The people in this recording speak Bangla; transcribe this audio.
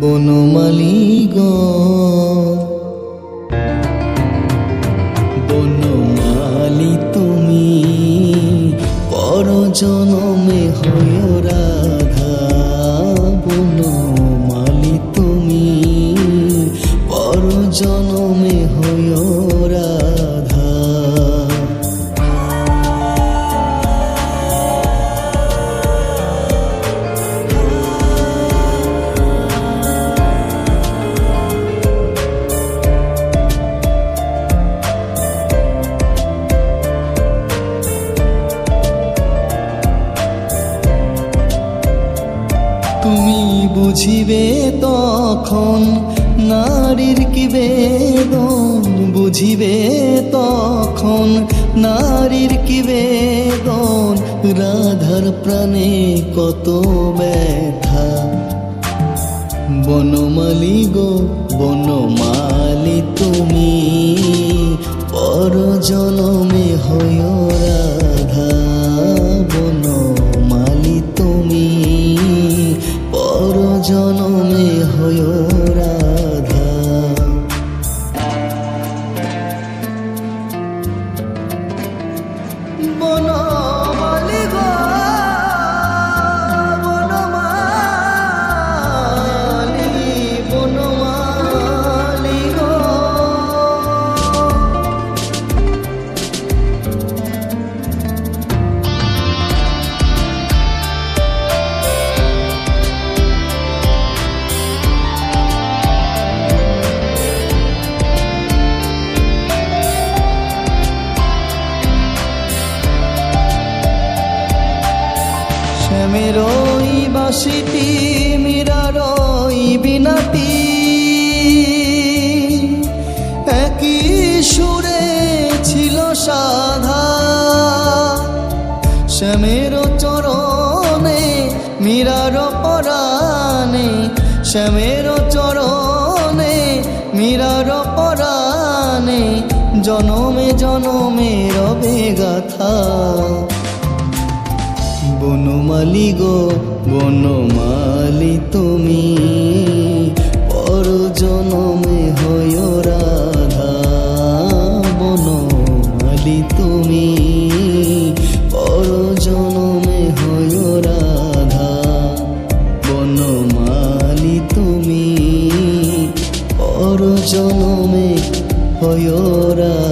বনমালী গো বনমালী তুমি পরজনমে হয় রাধা। বনমালী তুমি পরজনমে হয় রাধা। তুমি বুঝিবে তখন নারীর কি বেদন, বুঝিবে তখন নারীর কি বেদন। রাধার প্রাণে কত ব্যথা। বনমালী গো বনমালী তুমি পরজনমে হয় রাধা। বনমালী তুমি পরজনমে হয় রাধা। বনমালী গো বনমালী বনমালী গো। শ্যামের ওই বাঁশিটি মীরার ওই বীণাটি একই সুরে ছিল সাধা। শ্যামের চরণে মীরার পরাণে, শ্যামের চরণে মীরার পরাণে জনমে জনমে রবে গাথা। বনমালী গো বনমালী তুমি পরজনমে হয় রাধা। বনমালী তুমি পরজনমে হয় রাধা। বনমালী তুমি পরজনমে হয় রাধা।